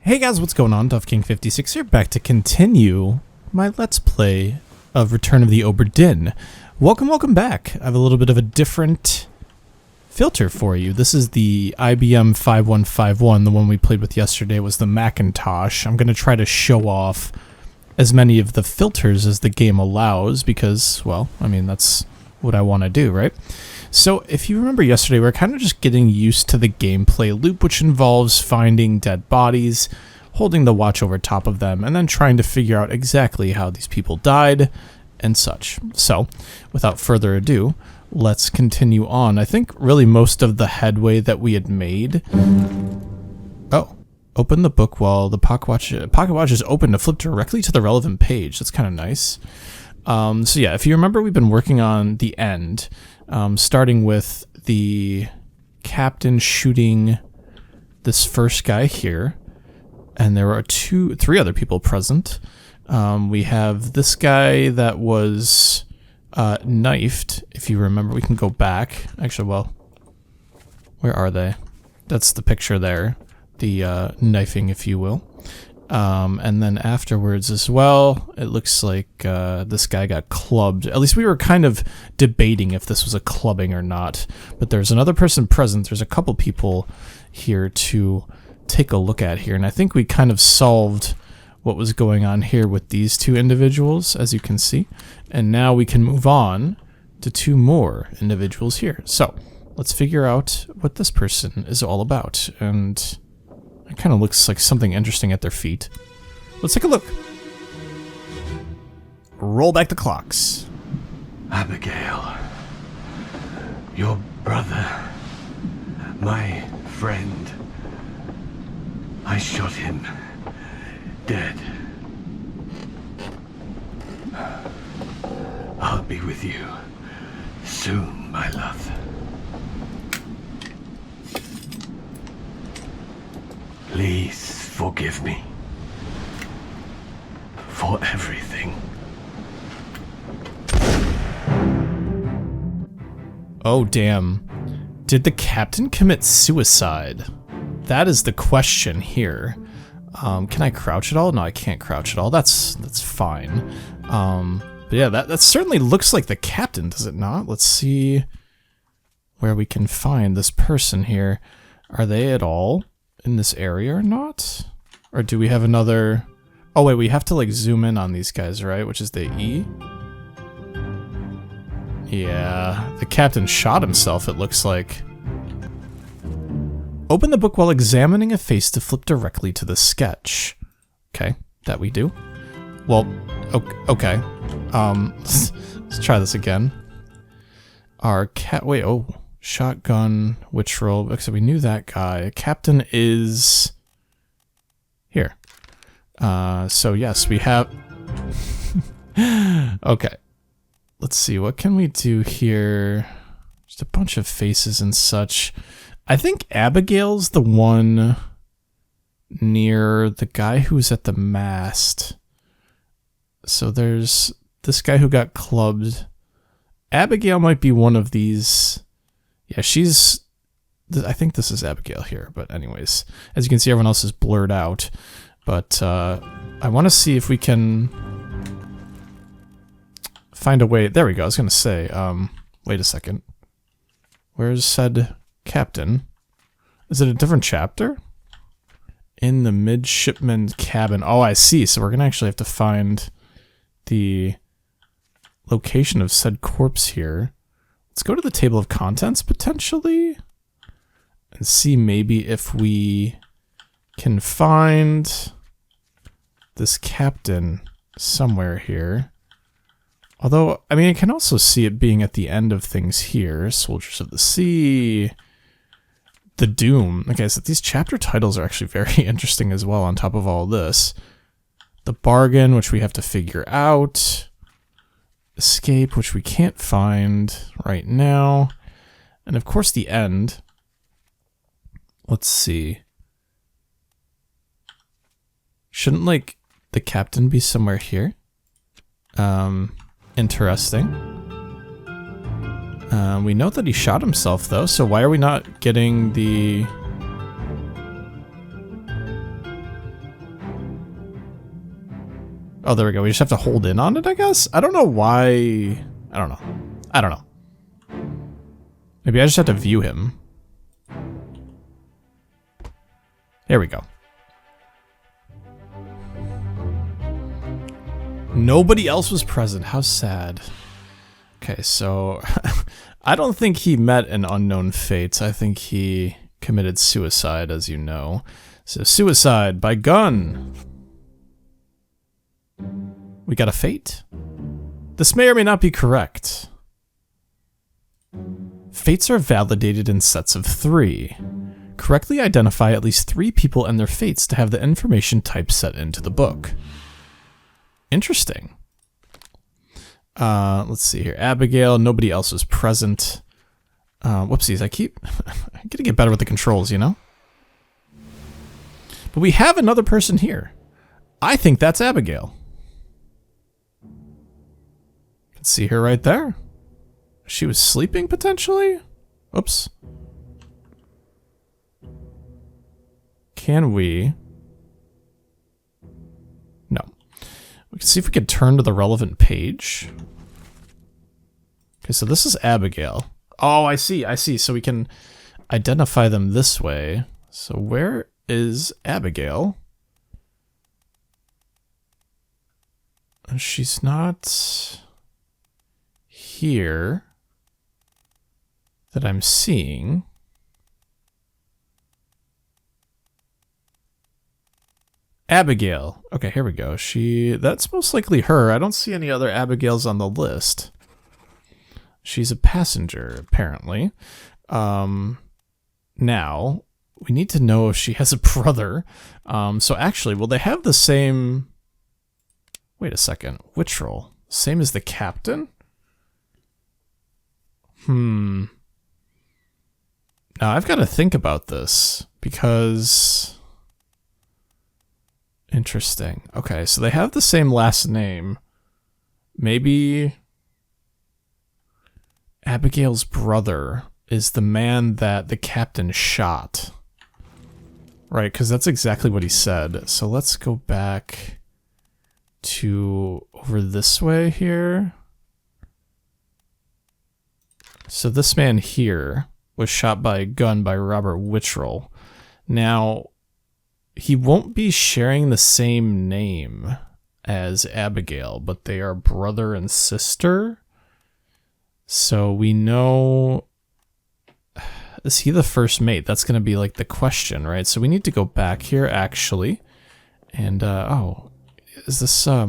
Hey guys, what's going on? DuffKing56 here, back to continue my Let's Play of Return of the Obra Dinn. Welcome back. I have a little bit of a different filter for you. This is the IBM 5151, the one we played with yesterday was the Macintosh. I'm going to try to show off as many of the filters as the game allows because, well, I mean, that's what I want to do, right? So, if you remember yesterday, we were kind of just getting used to the gameplay loop, which involves finding dead bodies, holding the watch over top of them, and then trying to figure out exactly how these people died, and such. So, without further ado, let's continue on. I think really most of the headway that we had made... Oh, open the book while the pocket watch is open to flip directly to the relevant page. That's kind of nice. So yeah, if you remember, we've been working on the end... starting with the captain shooting this first guy here, and there are three other people present. We have this guy that was knifed, if you remember. We can go back. Actually, well, where are they? That's the picture there, the knifing, if you will. And then afterwards as well, it looks like this guy got clubbed. At least we were kind of debating if this was a clubbing or not. But there's another person present. There's a couple people here to take a look at here. And I think we kind of solved what was going on here with these two individuals, as you can see. And now we can move on to two more individuals here. So let's figure out what this person is all about. And... it kind of looks like something interesting at their feet. Let's take a look. Roll back the clocks. Abigail, your brother, my friend, I shot him dead. I'll be with you soon, my love. Please forgive me for everything. Oh, damn. Did the captain commit suicide? That is the question here. Can I crouch at all? No, I can't crouch at all. That's fine. But yeah, that certainly looks like the captain, does it not? Let's see where we can find this person here. Are they at all in this area or not? Or do we have another... oh wait, we have to like zoom in on these guys, right? Which is the E? Yeah, the captain shot himself, it looks like. Open the book while examining a face to flip directly to the sketch. Okay, that we do. Well, okay. Let's try this again. Our cat... wait, oh. Shotgun, which role? Except we knew that guy. Captain is here. So yes, we have... okay. Let's see, what can we do here? Just a bunch of faces and such. I think Abigail's the one near the guy who's at the mast. So there's this guy who got clubbed. Abigail might be one of these... yeah, she's... I think this is Abigail here, but anyways. As you can see, everyone else is blurred out. But I want to see if we can find a way... there we go, I was going to say, wait a second. Where's said captain? Is it a different chapter? In the midshipman's cabin. Oh, I see. So we're going to actually have to find the location of said corpse here. Let's go to the table of contents, potentially, and see maybe if we can find this captain somewhere here. Although, I mean, I can also see it being at the end of things here. Soldiers of the Sea, The Doom. Okay, so these chapter titles are actually very interesting as well on top of all this. The Bargain, which we have to figure out. Escape, which we can't find right now. And of course the end. Let's see. Shouldn't, like, the captain be somewhere here? Interesting. We know that he shot himself, though, so why are we not getting the... Oh, there we go. We just have to hold in on it, I guess? I don't know why... I don't know. Maybe I just have to view him. There we go. Nobody else was present. How sad. Okay, so... I don't think he met an unknown fate. I think he committed suicide, as you know. So, suicide by gun. We got a fate? This may or may not be correct. Fates are validated in sets of 3. Correctly identify at least 3 people and their fates to have the information type set into the book. Interesting. Let's see here. Abigail, nobody else was present. Whoopsies, I'm gonna get better with the controls, you know? But we have another person here. I think that's Abigail. Can see her right there. She was sleeping, potentially? Oops. Can we? No. We can see if we can turn to the relevant page. Okay, so this is Abigail. Oh, I see. So we can identify them this way. So where is Abigail? She's not here that I'm seeing. Abigail. Okay, here we go. That's most likely her. I don't see any other Abigails on the list. She's a passenger, apparently. Now, we need to know if she has a brother. So actually, will they have the same... Wait a second. Which role? Same as the captain? Now, I've got to think about this, because... Interesting. Okay, so they have the same last name. Maybe... Abigail's brother is the man that the captain shot. Right, because that's exactly what he said. So let's go back to over this way here. So this man here was shot by a gun by Robert Wittrell. Now, he won't be sharing the same name as Abigail, but they are brother and sister. So we know... Is he the first mate? That's going to be like the question, right? So we need to go back here, actually. And, oh, is this, Let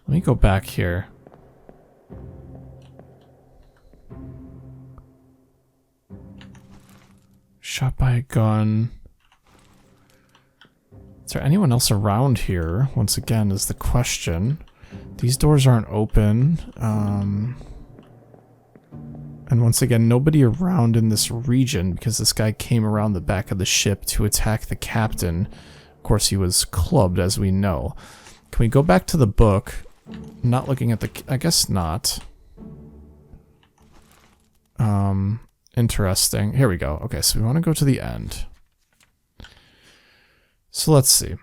me go back here. Shot by a gun. Is there anyone else around here? Once again, is the question. These doors aren't open. And once again, nobody around in this region, because this guy came around the back of the ship to attack the captain. Of course, he was clubbed, as we know. Can we go back to the book? Not looking at the... I guess not. Interesting. Here we go. Okay, so we want to go to the end. So let's see.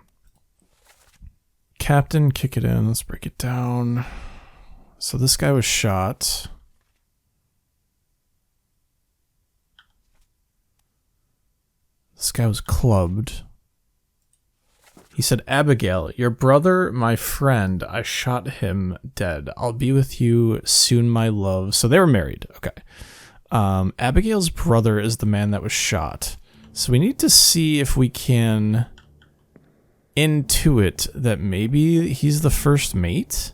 Captain, kick it in. Let's break it down. So this guy was shot. This guy was clubbed. He said, Abigail, your brother, my friend, I shot him dead. I'll be with you soon, my love. So they were married. Okay. Abigail's brother is the man that was shot. So we need to see if we can intuit that maybe he's the first mate.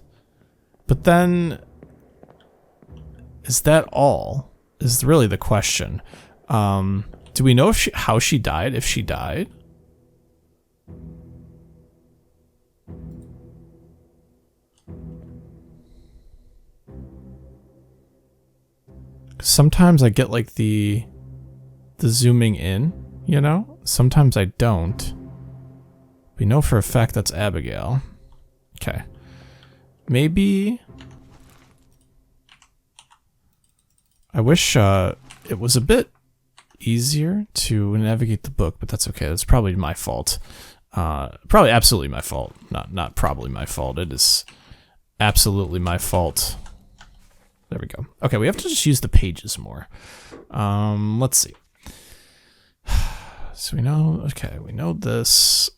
But then, is that all? Is really the question. Do we know if how she died? If she died? Sometimes I get like the zooming in, you know? Sometimes I don't. We know for a fact that's Abigail. Okay. Maybe... I wish it was a bit easier to navigate the book, but that's okay. That's probably my fault. Probably absolutely my fault. Not probably my fault. It is absolutely my fault. There we go. Okay, we have to just use the pages more. Let's see. So we know, okay, we know this.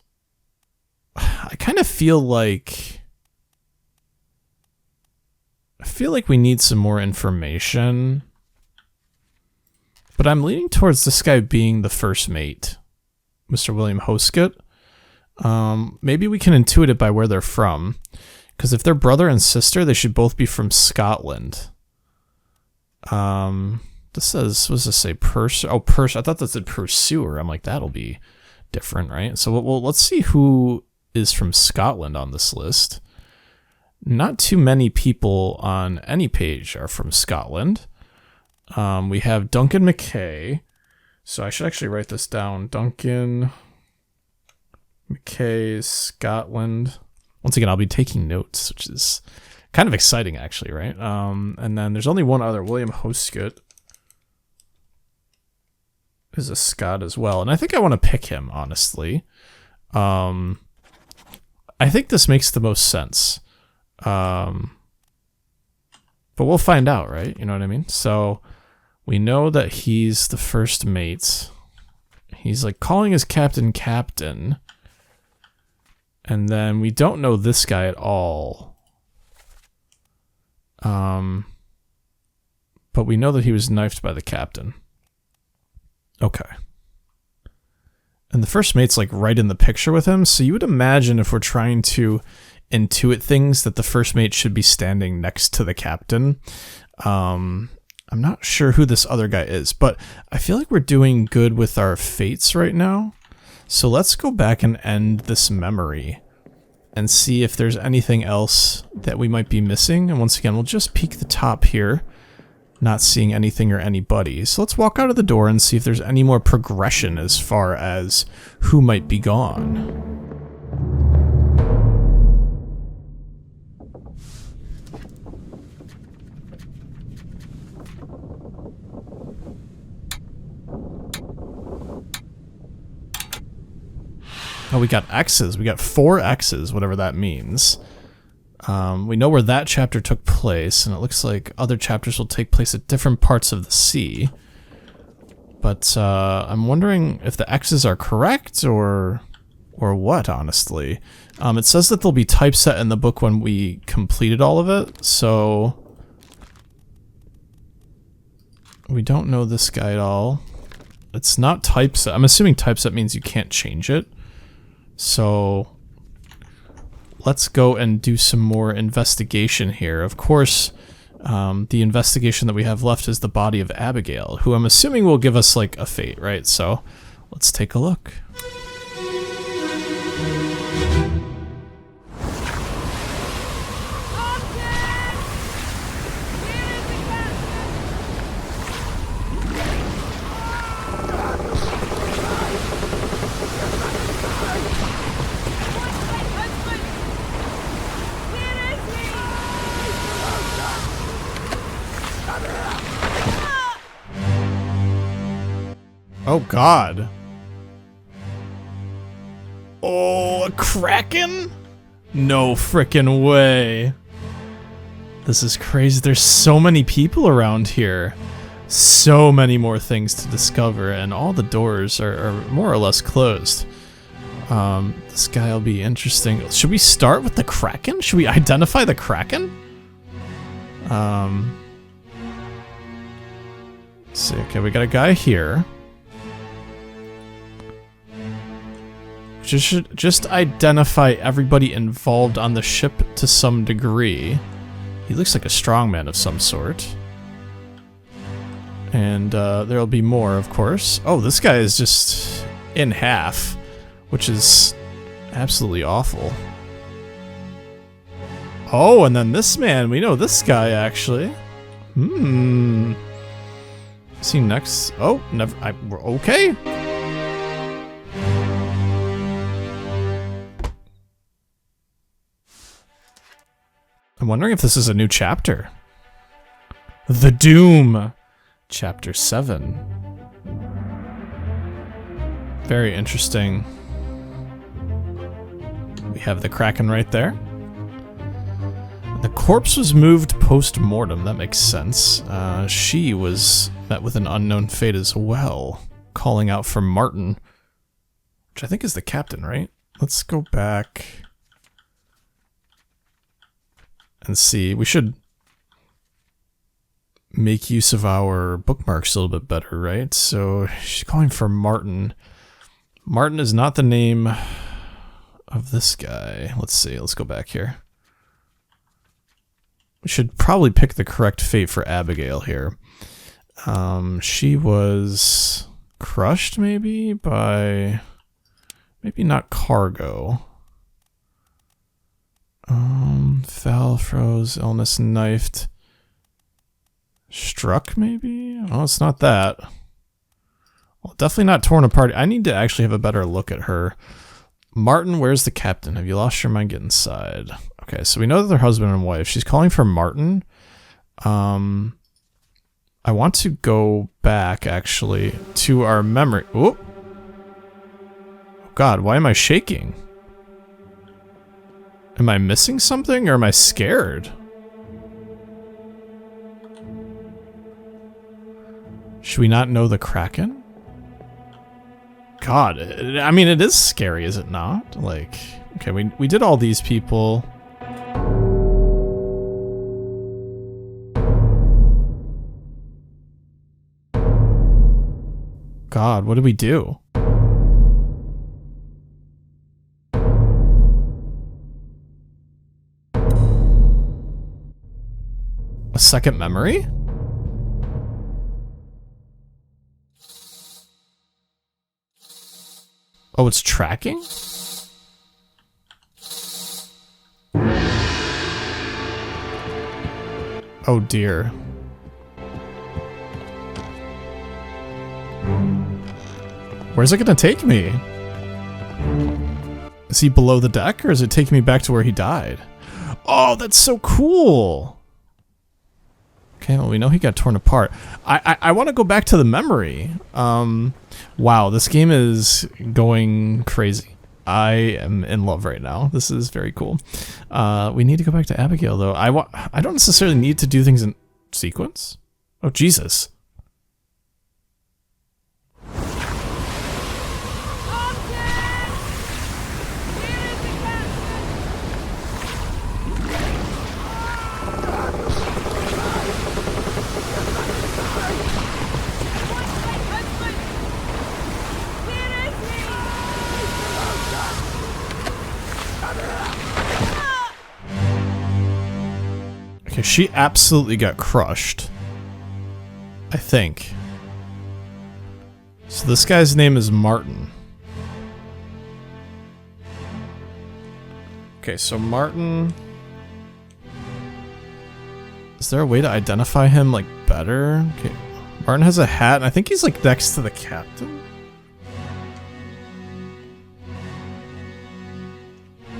I kind of feel like we need some more information. But I'm leaning towards this guy being the first mate, Mr. William Hosket. Maybe we can intuit it by where they're from. Because if they're brother and sister, they should both be from Scotland. This says, what does this say? I thought that said pursuer. I'm like, that'll be different, right? So well, let's see who is from Scotland on this list. Not too many people on any page are from Scotland. We have Duncan McKay. So I should actually write this down. Duncan McKay, Scotland. Once again, I'll be taking notes, which is kind of exciting, actually, right? And then there's only one other, William Hosket is a Scot as well. And I think I want to pick him, honestly. I think this makes the most sense. But we'll find out, right? You know what I mean? So we know that he's the first mate. He's like calling his captain. And then we don't know this guy at all. But we know that he was knifed by the captain. Okay. And the first mate's like right in the picture with him. So you would imagine if we're trying to intuit things that the first mate should be standing next to the captain. I'm not sure who this other guy is, but I feel like we're doing good with our fates right now. So let's go back and end this memory and see if there's anything else that we might be missing. And once again, we'll just peek the top here, not seeing anything or anybody. So let's walk out of the door and see if there's any more progression as far as who might be gone. Oh, we got X's. We got 4 X's, whatever that means. We know where that chapter took place, and it looks like other chapters will take place at different parts of the sea. But I'm wondering if the X's are correct or what, honestly. It says that there'll be typeset in the book when we completed all of it, so we don't know this guy at all. It's not typeset. I'm assuming typeset means you can't change it. So let's go and do some more investigation here. Of course, the investigation that we have left is the body of Abigail, who I'm assuming will give us like a fate, right? So let's take a look. Oh god. Oh, a kraken? No frickin' way. This is crazy. There's so many people around here. So many more things to discover, and all the doors are more or less closed. This guy will be interesting. Should we start with the kraken? Should we identify the kraken? Let's see. Okay, we got a guy here. Just identify everybody involved on the ship to some degree. He looks like a strongman of some sort. And there'll be more, of course. Oh, this guy is just in half, which is absolutely awful. Oh, and then this man, we know this guy actually. See next. Oh, never. Okay. I'm wondering if this is a new chapter. The Doom, Chapter 7. Very interesting. We have the kraken right there. The corpse was moved post-mortem. That makes sense. She was met with an unknown fate as well, calling out for Martin, which I think is the captain, right? Let's go back and see. We should make use of our bookmarks a little bit better, right? So she's calling for Martin. Martin is not the name of this guy. Let's see. Let's go back here. We should probably pick the correct fate for Abigail here. She was crushed maybe by... maybe not cargo. Fell, froze, illness, knifed. Struck maybe? Oh, it's not that. Well, definitely not torn apart. I need to actually have a better look at her. Martin, where's the captain? Have you lost your mind? Get inside. Okay, so we know that they're husband and wife. She's calling for Martin. I want to go back, actually, to our memory. Oh, God, why am I shaking? Am I missing something, or am I scared? Should we not know the kraken? God, I mean, it is scary, is it not? Like, okay, we did all these people. God, what did we do? A second memory? Oh, it's tracking? Oh dear. Where's it gonna take me? Is he below the deck, or is it taking me back to where he died? Oh, that's so cool! Okay, well, we know he got torn apart. I want to go back to the memory. Wow, this game is going crazy. I am in love right now. This is very cool. We need to go back to Abigail, though. I don't necessarily need to do things in sequence. Oh, Jesus. Okay, she absolutely got crushed. I think. So this guy's name is Martin. Okay, so Martin... Is there a way to identify him, like, better? Okay. Martin has a hat, and I think he's, like, next to the captain?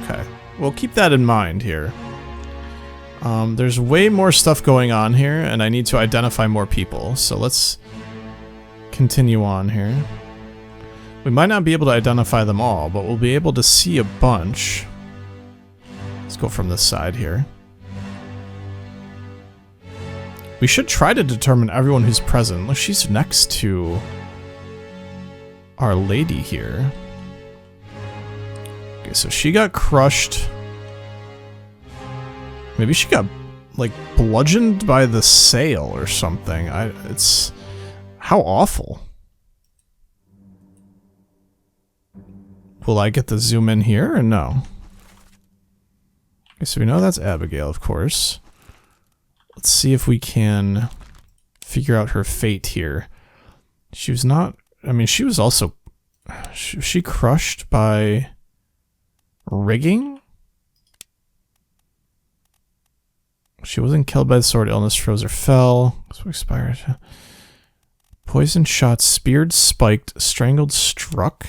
Okay. We'll keep that in mind here. There's way more stuff going on here, and I need to identify more people, so let's continue on here. We might not be able to identify them all, but we'll be able to see a bunch. Let's go from this side here. We should try to determine everyone who's present. Look, she's next to Our Lady here. Okay, so she got crushed. Maybe she got, like, bludgeoned by the sail or something. It's... How awful. Will I get to zoom in here or no? Okay, so we know that's Abigail, of course. Let's see if we can figure out her fate here. She was not... I mean, she was also... Was she crushed by... rigging? She wasn't killed by the sword, illness, froze, or fell. So expired. Poison shot, speared, spiked, strangled, struck.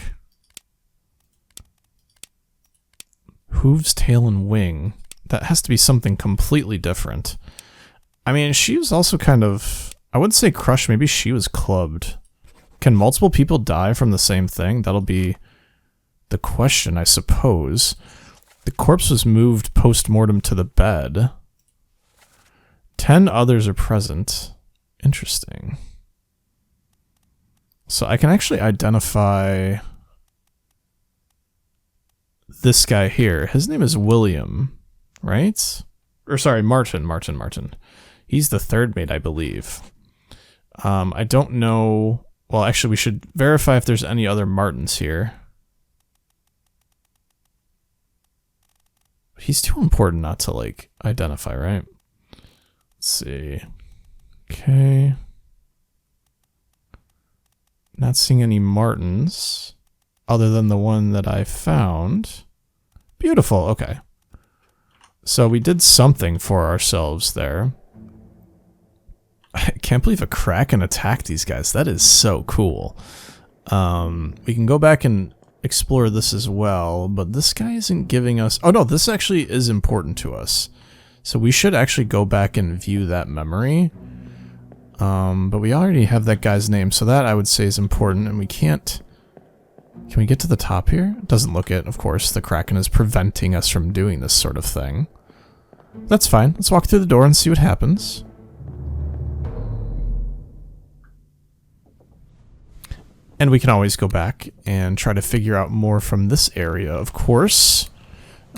Hooves, tail, and wing. That has to be something completely different. I mean, she was also kind of... I wouldn't say crushed, maybe she was clubbed. Can multiple people die from the same thing? That'll be the question, I suppose. The the corpse was moved post-mortem to the bed. 10 others are present. Interesting. So I can actually identify this guy here. His name is William, right? Or sorry, Martin. He's the third mate, I believe. I don't know. Well, actually, we should verify if there's any other Martins here. He's too important not to, like, identify, right? Let's see. Okay. Not seeing any Martins other than the one that I found. Beautiful. Okay. So we did something for ourselves there. I can't believe a kraken attacked these guys. That is so cool. We can go back and explore this as well, but this guy isn't giving us... Oh no, this actually is important to us. So we should actually go back and view that memory. But we already have that guy's name, so that I would say is important, and we can't... Can we get to the top here? It doesn't look it, of course. The kraken is preventing us from doing this sort of thing. That's fine. Let's walk through the door and see what happens. And we can always go back and try to figure out more from this area, of course.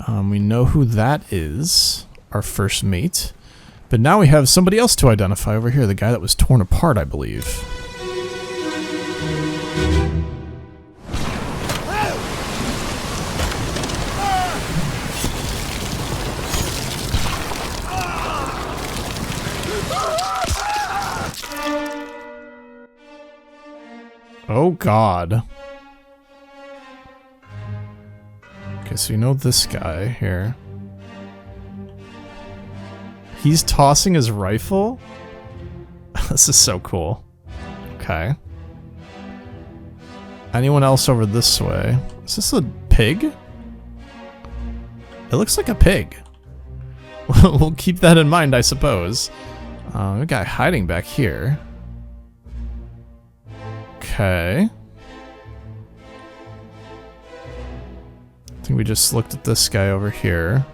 We know who that is, our first mate. But now we have somebody else to identify over here, the guy that was torn apart, I believe. Oh god. Okay, so you know this guy here. He's tossing his rifle? This is so cool. Okay. Anyone else over this way? Is this a pig? It looks like a pig. We'll keep that in mind, I suppose. A guy hiding back here. Okay. I think we just looked at this guy over here.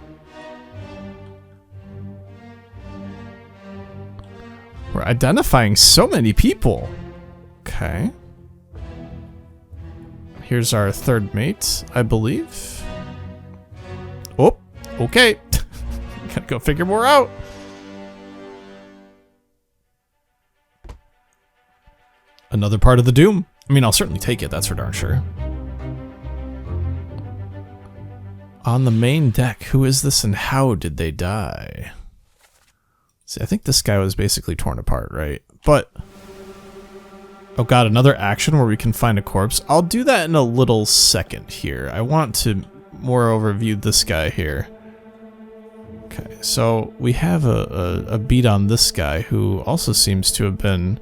We're identifying so many people. Okay. Here's our third mate, I believe. Oh, okay. Gotta go figure more out. Another part of the doom. I mean, I'll certainly take it, that's for darn sure. On the main deck, who is this and how did they die? See, I think this guy was basically torn apart, right? But... Oh god, another action where we can find a corpse. I'll do that in a little second here. I want to more overview this guy here. Okay, so we have a beat on this guy who also seems to have been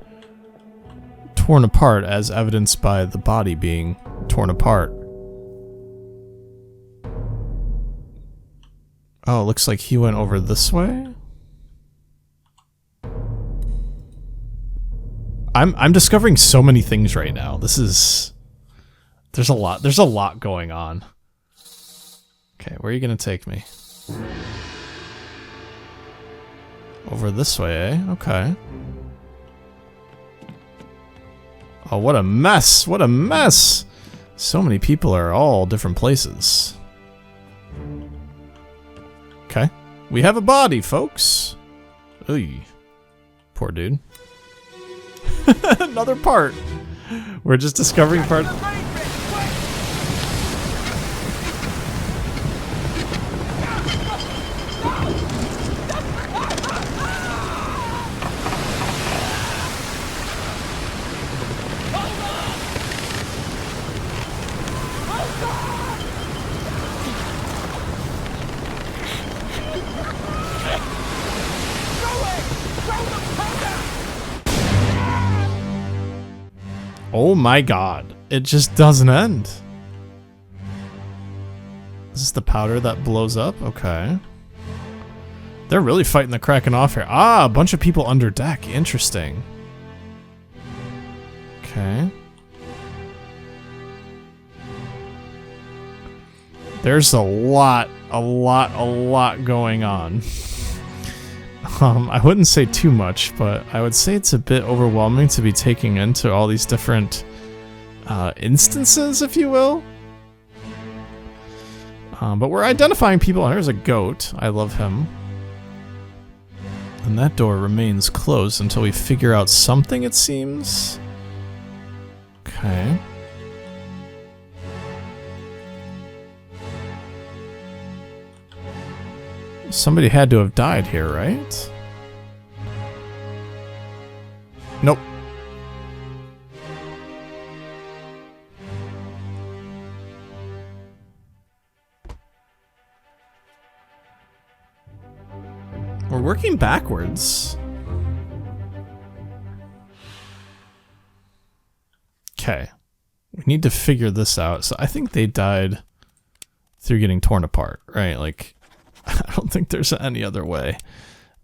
torn apart, as evidenced by the body being torn apart. Oh, it looks like he went over this way. I'm discovering so many things right now. This is... There's a lot going on. Okay, where are you gonna take me? Over this way, eh? Okay. Oh, what a mess! What a mess! So many people are all different places. Okay. We have a body, folks! Oy. Poor dude. Another part! We're just discovering part... Oh my god, it just doesn't end. Is this the powder that blows up? Okay. They're really fighting the kraken off here. Ah, a bunch of people under deck. Interesting. Okay. There's a lot going on. I wouldn't say too much, but I would say it's a bit overwhelming to be taking into all these different instances, if you will. But we're identifying people, and there's a goat. I love him. And that door remains closed until we figure out something, it seems. Okay. Somebody had to have died here, right? Nope. We're working backwards. Okay. We need to figure this out. So I think they died through getting torn apart, right? Like, I don't think there's any other way.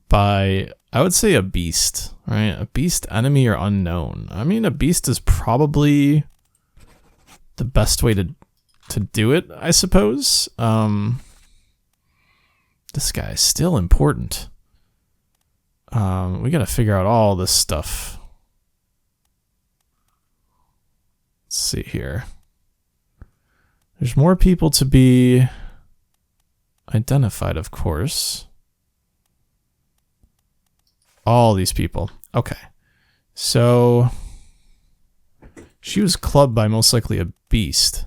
By, I would say, a beast, right? A beast, enemy, or unknown. I mean, a beast is probably the best way to do it, I suppose. This guy is still important. We gotta figure out all this stuff. Let's see here. There's more people to be identified, of course. All these people. Okay. So she was clubbed by most likely a beast.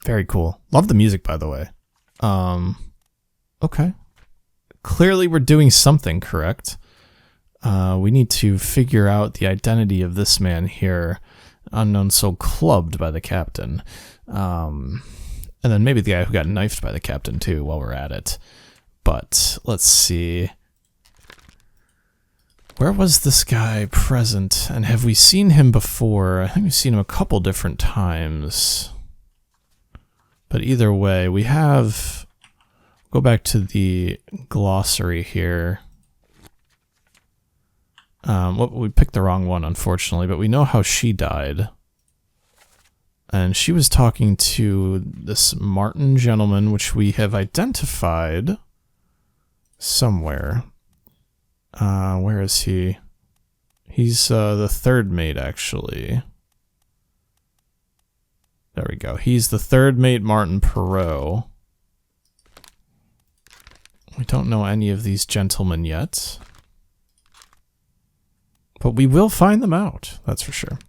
Very cool. Love the music, by the way. Okay. Clearly we're doing something correct. We need to figure out the identity of this man here. Unknown soul clubbed by the captain. And then maybe the guy who got knifed by the captain too while we're at it. But let's see. Where was this guy present? And have we seen him before? I think we've seen him a couple different times. But either way, we have... Go back to the glossary here. We picked the wrong one, unfortunately, but we know how she died. And she was talking to this Martin gentleman, which we have identified somewhere. Where is he? He's the third mate, actually. There we go. He's the third mate, Martin Perot. We don't know any of these gentlemen yet. But we will find them out, that's for sure.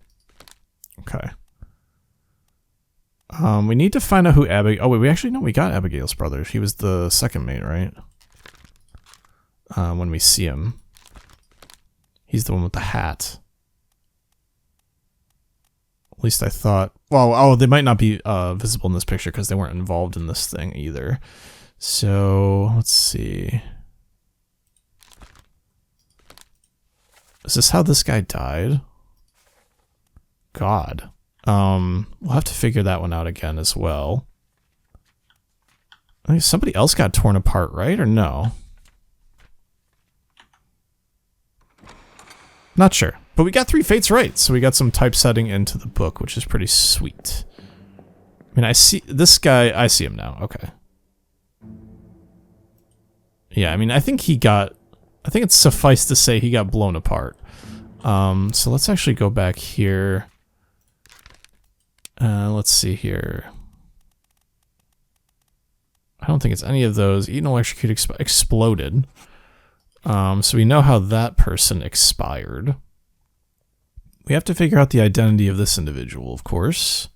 Okay. We need to find out who Abigail... Oh, wait, we actually know we got Abigail's brother. He was the second mate, right? When we see him. He's the one with the hat. At least I thought... Well, oh, they might not be visible in this picture because they weren't involved in this thing either. So, let's see. Is this how this guy died? God. We'll have to figure that one out again as well. I think somebody else got torn apart, right? Or no? Not sure. But we got 3 fates right, so we got some typesetting into the book, which is pretty sweet. I mean, I see this guy, I see him now. Okay. Yeah, I mean, I think it's suffice to say he got blown apart. So let's actually go back here. Let's see here. I don't think it's any of those. Eaten, electrocuted, exploded. So we know how that person expired. We have to figure out the identity of this individual, of course.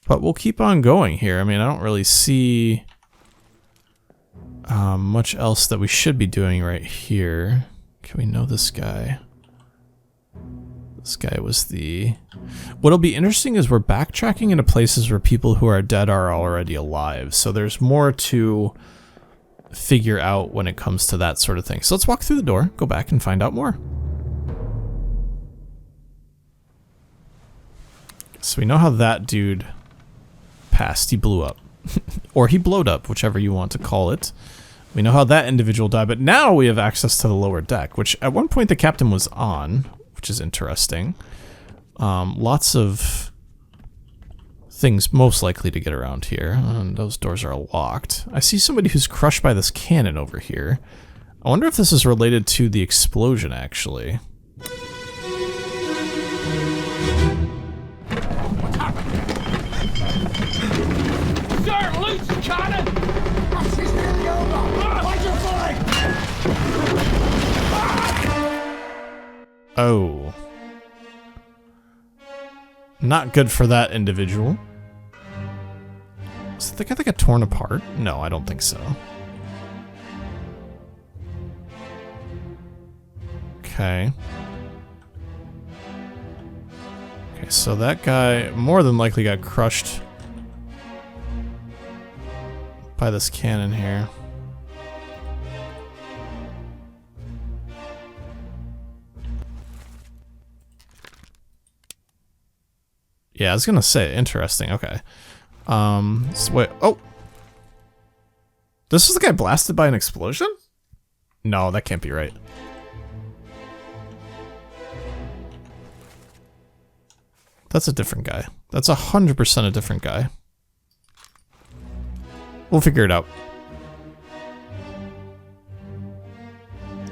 But we'll keep on going here. I mean, I don't really see much else that we should be doing right here. Can we know this guy? This guy was the... What'll be interesting is we're backtracking into places where people who are dead are already alive. So there's more to figure out when it comes to that sort of thing. So let's walk through the door, go back and find out more. So we know how that dude passed. He blew up. Or he blowed up, whichever you want to call it. We know how that individual died, but now we have access to the lower deck, which at one point the captain was on, which is interesting. Lots of things most likely to get around here. And those doors are locked. I see somebody who's crushed by this cannon over here. I wonder if this is related to the explosion, actually. What's happening? Sir, loose the cannon! She's nearly over! Watch your flank! Oh. Not good for that individual. Is the guy that got torn apart? No, I don't think so. Okay. Okay, so that guy more than likely got crushed by this cannon here. Yeah, I was gonna say, interesting, okay. So wait, oh! This is the guy blasted by an explosion? No, that can't be right. That's a different guy. That's 100% a different guy. We'll figure it out.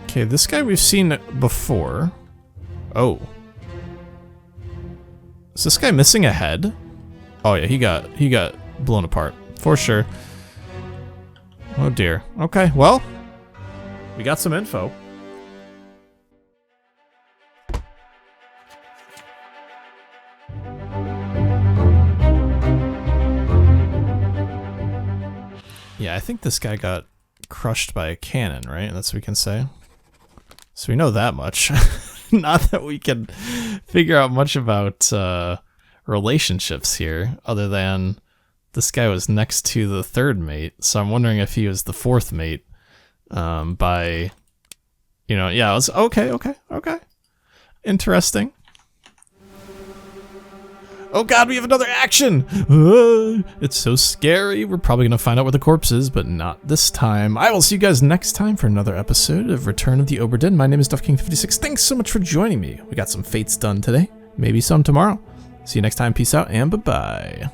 Okay, this guy we've seen before. Oh. Is this guy missing a head? Oh yeah, he got blown apart for sure. Oh dear. Okay, well, we got some info. Yeah, I think this guy got crushed by a cannon, right? That's what we can say. So we know that much. Not that we can figure out much about relationships here, other than this guy was next to the third mate, so I'm wondering if he was the fourth mate by, you know, yeah, it was, okay. Interesting. Oh god, we have another action! It's so scary. We're probably going to find out where the corpse is, but not this time. I will see you guys next time for another episode of Return of the Obra Dinn. My name is DuffKing56. Thanks so much for joining me. We got some fates done today. Maybe some tomorrow. See you next time. Peace out and bye-bye.